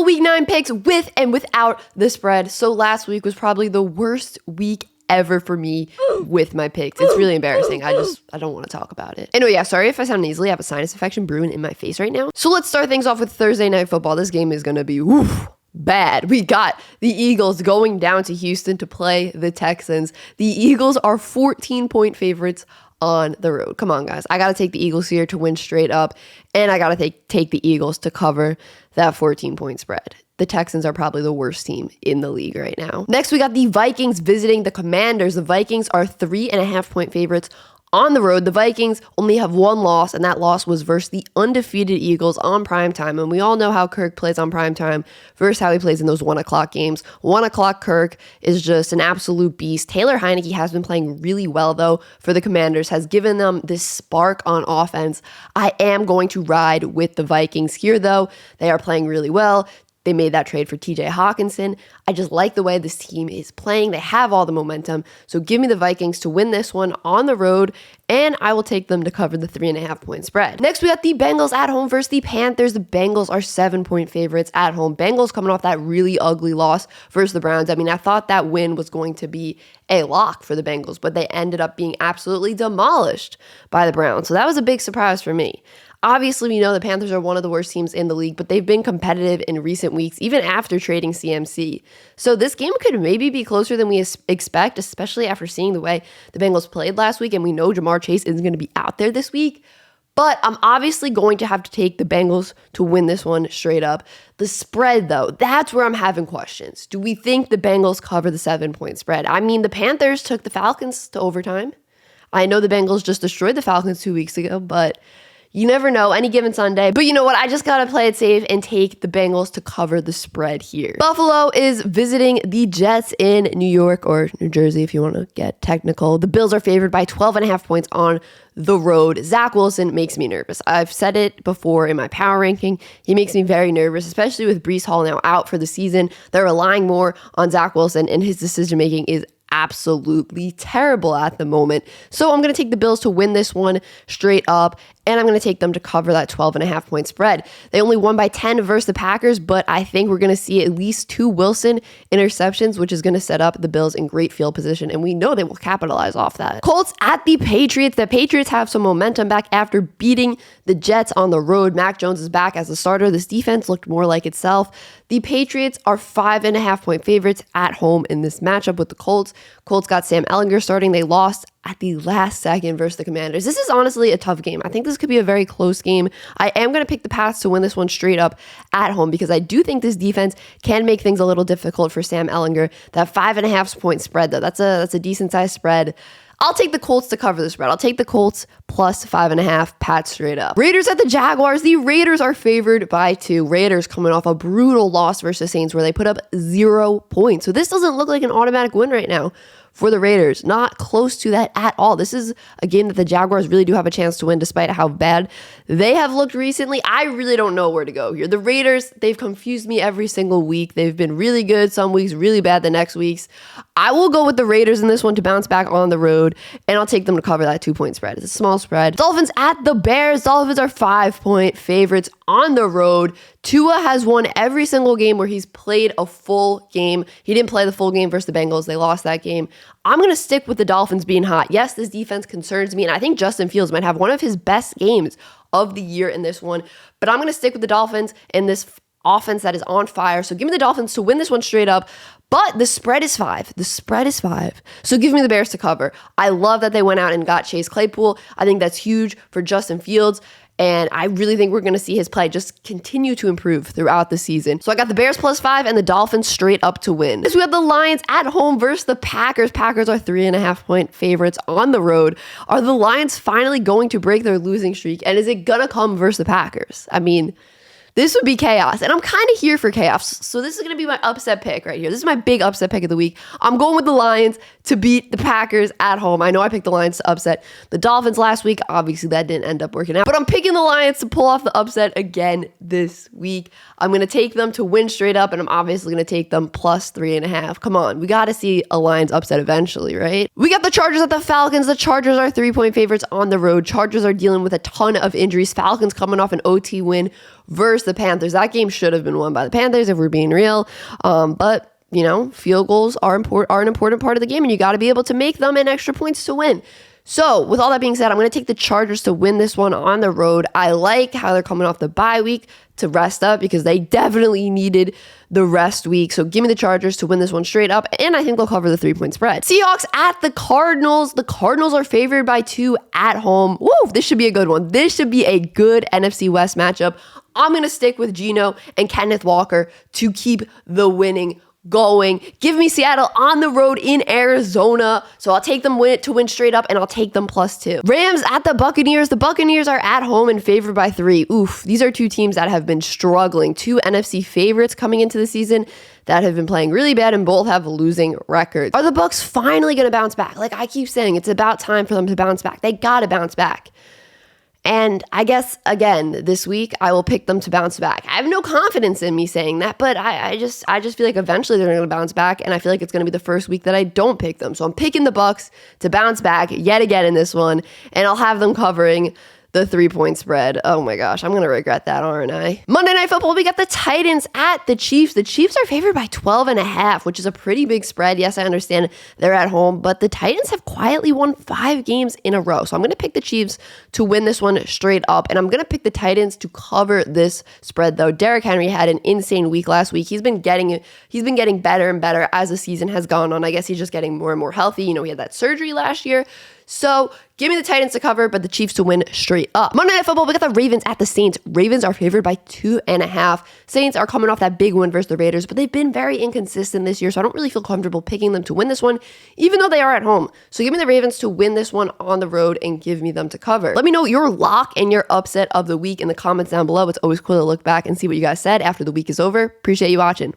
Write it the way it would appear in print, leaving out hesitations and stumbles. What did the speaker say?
NFL Week 9 picks with and without the spread. So last week was probably the worst week ever for me with my picks. It's really embarrassing. I don't want to talk about it. Anyway, yeah, sorry if I sound nasally. I have a sinus infection brewing in my face right now. So let's start things off with Thursday Night Football. This game is going to be bad. We got the Eagles going down to Houston to play the Texans. The Eagles are 14-point favorites on the road. Come on, guys. I got to take the Eagles here to win straight up, and I got to take the Eagles to cover that 14-point spread. The Texans are probably the worst team in the league right now. Next, we got the Vikings visiting the Commanders. The Vikings are 3.5-point favorites on the road. The Vikings only have one loss, and that loss was versus the undefeated Eagles on primetime. And we all know how Kirk plays on primetime versus how he plays in those 1 o'clock games. 1 o'clock Kirk is just an absolute beast. Taylor Heineke has been playing really well, though, for the Commanders, has given them this spark on offense. I am going to ride with the Vikings here, though. They are playing really well. They made that trade for TJ Hawkinson. I just like the way this team is playing. They have all the momentum. So give me the Vikings to win this one on the road, and I will take them to cover the 3.5-point spread. Next, we got the Bengals at home versus the Panthers. The Bengals are 7-point favorites at home. Bengals coming off that really ugly loss versus the Browns. I mean, I thought that win was going to be a lock for the Bengals, but they ended up being absolutely demolished by the Browns. So that was a big surprise for me. Obviously, we know the Panthers are one of the worst teams in the league, but they've been competitive in recent weeks, even after trading CMC. So this game could maybe be closer than we expect, especially after seeing the way the Bengals played last week, and we know Jamar Chase isn't going to be out there this week. But I'm obviously going to have to take the Bengals to win this one straight up. The spread, though, that's where I'm having questions. Do we think the Bengals cover the 7-point spread? I mean, the Panthers took the Falcons to overtime. I know the Bengals just destroyed the Falcons 2 weeks ago, but you never know, any given Sunday. But you know what? I just got to play it safe and take the Bengals to cover the spread here. Buffalo is visiting the Jets in New York, or New Jersey if you want to get technical. The Bills are favored by 12.5 points on the road. Zach Wilson makes me nervous. I've said it before in my power ranking. He makes me very nervous, especially with Breece Hall now out for the season. They're relying more on Zach Wilson, and his decision-making is absolutely terrible at the moment. So I'm going to take the Bills to win this one straight up, and I'm going to take them to cover that 12.5-point spread. They only won by 10 versus the Packers, but I think we're going to see at least 2 Wilson interceptions, which is going to set up the Bills in great field position, and we know they will capitalize off that. Colts at the Patriots. The Patriots have some momentum back after beating the Jets on the road. Mac Jones is back as a starter. This defense looked more like itself. The Patriots are 5.5-point favorites at home in this matchup with the Colts. Colts got Sam Ehlinger starting. They lost at the last second versus the Commanders. This is honestly a tough game. I think this could be a very close game. I am going to pick the Pats to win this one straight up at home because I do think this defense can make things a little difficult for Sam Ehlinger. That 5.5-point spread, though, that's a decent sized spread. I'll take the Colts to cover the spread. I'll take the Colts plus 5.5, Pats straight up. Raiders at the Jaguars. The Raiders are favored by 2. Raiders coming off a brutal loss versus Saints where they put up 0 points. So this doesn't look like an automatic win right now for the Raiders. Not close to that at all. This is a game that the Jaguars really do have a chance to win despite how bad they have looked recently. I really don't know where to go here. The Raiders, they've confused me every single week. They've been really good some weeks, really bad the next weeks. I will go with the Raiders in this one to bounce back on the road, and I'll take them to cover that 2-point spread. It's a small spread. Dolphins at the Bears. Dolphins are 5-point favorites on the road. Tua has won every single game where he's played a full game. He didn't play the full game versus the Bengals. They lost that game. I'm going to stick with the Dolphins being hot. Yes, this defense concerns me, and I think Justin Fields might have one of his best games of the year in this one, but I'm going to stick with the Dolphins in this offense that is on fire. So give me the Dolphins to win this one straight up. But the spread is 5. The spread is 5. So give me the Bears to cover. I love that they went out and got Chase Claypool. I think that's huge for Justin Fields. And I really think we're going to see his play just continue to improve throughout the season. So I got the Bears plus 5 and the Dolphins straight up to win. Next, we have the Lions at home versus the Packers. Packers are 3.5-point favorites on the road. Are the Lions finally going to break their losing streak? And is it going to come versus the Packers? I mean, this would be chaos, and I'm kind of here for chaos. So this is going to be my upset pick right here. This is my big upset pick of the week. I'm going with the Lions to beat the Packers at home. I know I picked the Lions to upset the Dolphins last week. Obviously, that didn't end up working out, but I'm picking the Lions to pull off the upset again this week. I'm going to take them to win straight up, and I'm obviously going to take them plus 3.5. Come on, we got to see a Lions upset eventually, right? We got the Chargers at the Falcons. The Chargers are 3-point favorites on the road. Chargers are dealing with a ton of injuries. Falcons coming off an OT win versus the Panthers. That game should have been won by the Panthers if we're being real. But field goals are an important part of the game, and you got to be able to make them and extra points to win. So with all that being said, I'm going to take the Chargers to win this one on the road. I like how they're coming off the bye week to rest up because they definitely needed the rest week. So give me the Chargers to win this one straight up, and I think they'll cover the 3-point spread. Seahawks at the Cardinals. The Cardinals are favored by 2 at home. Woo, this should be a good one. This should be a good NFC West matchup. I'm going to stick with Geno and Kenneth Walker to keep the winning going. Give me Seattle on the road in Arizona. So I'll take them to win straight up, and I'll take them +2. Rams at the Buccaneers. The Buccaneers are at home and favored by 3. Oof, these are 2 teams that have been struggling. 2 NFC favorites coming into the season that have been playing really bad, and both have losing records. Are the Bucs finally going to bounce back? Like I keep saying, it's about time for them to bounce back. They got to bounce back. And I guess, again, this week, I will pick them to bounce back. I have no confidence in me saying that, but I just feel like eventually they're going to bounce back, and I feel like it's going to be the first week that I don't pick them. So I'm picking the Bucs to bounce back yet again in this one, and I'll have them covering the 3-point spread. Oh my gosh, I'm going to regret that, aren't I? Monday Night Football, we got the Titans at the Chiefs. The Chiefs are favored by 12.5, which is a pretty big spread. Yes, I understand they're at home, but the Titans have quietly won 5 games in a row. So I'm going to pick the Chiefs to win this one straight up, and I'm going to pick the Titans to cover this spread, though. Derrick Henry had an insane week last week. He's been getting better and better as the season has gone on. I guess he's just getting more and more healthy. He had that surgery last year. So give me the Titans to cover, but the Chiefs to win straight up. Monday Night Football, we got the Ravens at the Saints. Ravens are favored by 2.5. Saints are coming off that big win versus the Raiders, but they've been very inconsistent this year, so I don't really feel comfortable picking them to win this one, even though they are at home. So give me the Ravens to win this one on the road and give me them to cover. Let me know your lock and your upset of the week in the comments down below. It's always cool to look back and see what you guys said after the week is over. Appreciate you watching.